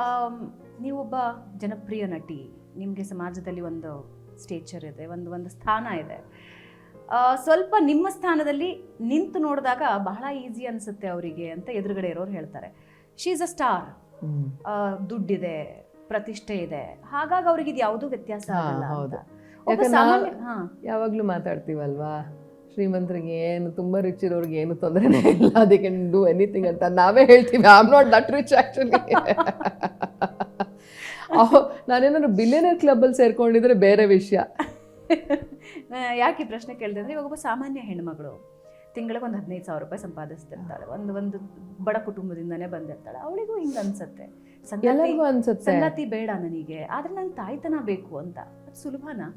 Am, ನೀವೊಬ್ಬ ಜನಪ್ರಿಯ ನಟಿ, ನಿಮಗೆ ಸಮಾಜದಲ್ಲಿ ಒಂದು ಸ್ಟೇಚರ್ ಇದೆ, ಒಂದು ಸ್ಥಾನ ಇದೆ. ಸ್ವಲ್ಪ ನಿಮ್ಮ ಸ್ಥಾನದಲ್ಲಿ ನಿಂತು ನೋಡಿದಾಗ ಬಹಳ ಈಸಿ ಅನಿಸುತ್ತೆ ಅವರಿಗೆ ಅಂತ ಎದುರುಗಡೆ ಇರೋರು ಹೇಳ್ತಾರೆ. ಶಿ ಈಸ್ ಅ ಸ್ಟಾರ್, ದುಡ್ಡಿದೆ, ಪ್ರತಿಷ್ಠೆ ಇದೆ, ಹಾಗಾಗಿ ಅವ್ರಿಗೆ ಇದು ಯಾವುದೂ ವ್ಯತ್ಯಾಸ ಆಗಲ್ಲ ಅಂತ. ಒಬ್ಬ ಸಾಮಾನ್ಯ ಯಾವಾಗಲೂ ಮಾತಾಡ್ತೀವಲ್ವಾ, ಶ್ರೀಮಂತರಿಗೆ ಏನು ತುಂಬ ರಿಚ್ ಇರೋರಿಗೆ ಏನು ತೊಂದರೆನೇ ಇಲ್ಲ, ದೇ ಕ್ಯಾನ್ ಡೂ ಎನಿಥಿಂಗ್ ಅಂತ ನಾವೇ ಹೇಳ್ತೀವಿ. I am not that rich actually. ನಾನೇನಾದ್ರು ಬಿಲಿಯನರ್ ಕ್ಲಬ್ಬಲ್ಲಿ ಸೇರ್ಕೊಂಡಿದ್ರೆ ಬೇರೆ ವಿಷಯ. ಯಾಕೆ ಈ ಪ್ರಶ್ನೆ ಕೇಳಿದೆ ಅಂದರೆ, ಇವಾಗ ಒಬ್ಬ ಸಾಮಾನ್ಯ ಹೆಣ್ಮಗಳು ತಿಂಗಳಿಗೆ ಒಂದು 15,000 ರೂಪಾಯಿ ಸಂಪಾದಿಸ್ತಿರ್ತಾಳೆ, ಒಂದು ಬಡ ಕುಟುಂಬದಿಂದನೇ ಬಂದಿರ್ತಾಳೆ. ಅವಳಿಗೂ ಹಿಂಗೆ ಅನ್ಸುತ್ತೆ, ಎಲ್ಲರಿಗೂ ಅನ್ಸುತ್ತೆ ಸಂಗಾತಿ ಬೇಡ ನನಗೆ, ಆದರೆ ನಂಗೆ ತಾಯ್ತನ ಬೇಕು ಅಂತ. ಅದು ಸುಲಭನಾ?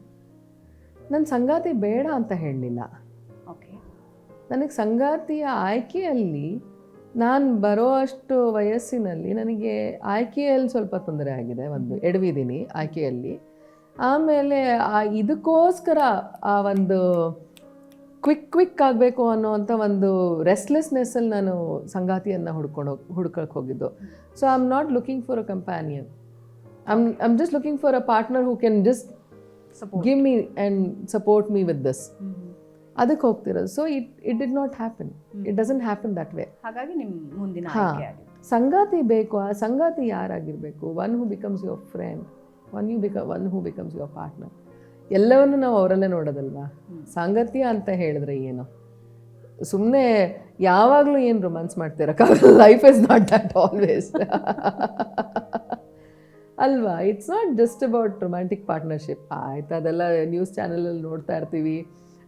ನನ್ನ ಸಂಗಾತಿ ಬೇಡ ಅಂತ ಹೇಳಲಿಲ್ಲ. ಓಕೆ, ನನಗೆ ಸಂಗಾತಿಯ ಆಯ್ಕೆಯಲ್ಲಿ ನಾನು ಬರೋ ಅಷ್ಟು ವಯಸ್ಸಿನಲ್ಲಿ ನನಗೆ ಆಯ್ಕೆಯಲ್ಲಿ ಸ್ವಲ್ಪ ತೊಂದರೆ ಆಗಿದೆ, ಒಂದು ಎಡವಿದ್ದೀನಿ ಆಯ್ಕೆಯಲ್ಲಿ. ಆಮೇಲೆ ಇದಕ್ಕೋಸ್ಕರ ಆ ಒಂದು ಕ್ವಿಕ್ ಆಗಬೇಕು ಅನ್ನೋವಂಥ ಒಂದು ರೆಸ್ಟ್ಲೆಸ್ನೆಸ್ಸಲ್ಲಿ ನಾನು ಸಂಗಾತಿಯನ್ನು ಹುಡ್ಕೊಳಕ್ಕೆ ಹೋಗಿದ್ದು. So I am not looking for a companion, I am just looking for a partner who can just give me and support me with this. ಅದಕ್ಕೆ ಹೋಗ್ತಿರೋದು. So it did not happen, it doesn't happen that way. ಹಾಗಾಗಿ ನಿಮ್ಮ ಮುಂದಿನ ಸಂಗಾತಿ ಬೇಕು. ಆ ಸಂಗಾತಿ ಯಾರಾಗಿರಬೇಕು? One who becomes your friend, one who becomes your partner. ಎಲ್ಲವನ್ನು ನಾವು ಅವರಲ್ಲೇ ನೋಡೋದಲ್ವಾ. ಸಾಂಗತ್ಯ ಅಂತ ಹೇಳಿದ್ರೆ ಏನು, ಸುಮ್ಮನೆ ಯಾವಾಗಲೂ ಏನು ರೊಮ್ಯಾನ್ಸ್ ಮಾಡ್ತಿರಕ್ಕಾಗಲ್ಲ. Life is not that always ಅಲ್ವಾ. It's not just about romantic partnership. ಆಯ್ತು, ಅದೆಲ್ಲ ನ್ಯೂಸ್ ಚಾನಲಲ್ಲಿ ನೋಡ್ತಾ ಇರ್ತೀವಿ,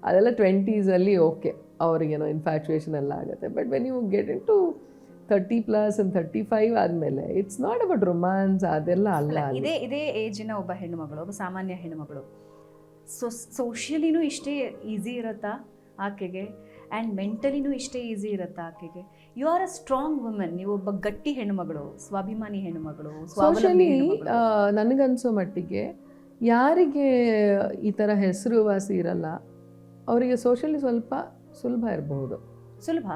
ಅದೆಲ್ಲ 20s ಓಕೆ, ಅವ್ರಿಗೇನೋ ಇನ್ಫ್ಯಾಚುಯೇಷನ್ ಎಲ್ಲ ಆಗುತ್ತೆ. But when you get into 30+ and 35 ಆದಮೇಲೆ ಇಟ್ಸ್ ನಾಟ್ ಅಬೌಟ್ ರೊಮ್ಯಾನ್ಸ್, ಅದೆಲ್ಲ ಅಲ್ಲ. ಇದೇ ಏಜಿನ ಒಬ್ಬ ಹೆಣ್ಣುಮಗಳು, ಒಬ್ಬ ಸಾಮಾನ್ಯ ಹೆಣ್ಣುಮಗಳು, ಸೋಷಿಯಲಿನೂ ಇಷ್ಟೇ ಈಸಿ ಇರುತ್ತಾ ಆಕೆಗೆ, ಆ್ಯಂಡ್ ಮೆಂಟಲಿನೂ ಇಷ್ಟೇ ಈಸಿ ಇರುತ್ತಾ ಆಕೆಗೆ? You are a strong woman, ನೀವು ಒಬ್ಬ ಗಟ್ಟಿ ಹೆಣ್ಣುಮಗಳು, ಸ್ವಾಭಿಮಾನಿ ಹೆಣ್ಣುಮಗಳು. ಸೋಷಲಿ ನನಗನ್ಸೋ ಮಟ್ಟಿಗೆ ಯಾರಿಗೆ ಈ ಥರ ಹೆಸರುವಾಸಿ ಇರಲ್ಲ ಅವರಿಗೆ ಸೋಷಲಿ ಸ್ವಲ್ಪ ಸುಲಭ ಇರಬಹುದು. ಸುಲಭ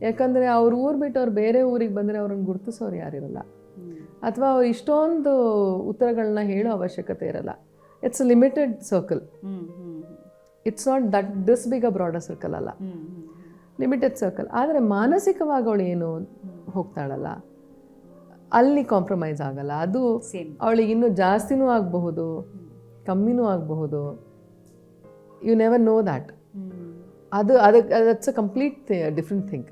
ಯಾಕಂದರೆ ಅವ್ರ ಊರು ಬಿಟ್ಟು ಅವ್ರು ಬೇರೆ ಊರಿಗೆ ಬಂದರೆ ಅವ್ರನ್ನ ಗುರ್ತಿಸೋರು ಯಾರಿರಲ್ಲ, ಅಥವಾ ಅವ್ರು ಇಷ್ಟೊಂದು ಉತ್ತರಗಳನ್ನ ಹೇಳೋ ಅವಶ್ಯಕತೆ ಇರಲ್ಲ. It's a limited circle, it's not that this big a broader circle ಅಲ್ಲ, ಲಿಮಿಟೆಡ್ ಸರ್ಕಲ್. ಆದರೆ ಮಾನಸಿಕವಾಗಿ ಅವಳು ಏನು ಹೋಗ್ತಾಳಲ್ಲ, ಅಲ್ಲಿ ಕಾಂಪ್ರಮೈಸ್ ಆಗಲ್ಲ. ಅದು ಅವಳಿಗೆ ಇನ್ನೂ ಜಾಸ್ತಿನೂ ಆಗಬಹುದು, ಕಮ್ಮಿನೂ ಆಗಬಹುದು. You never know that. That's a complete different thing.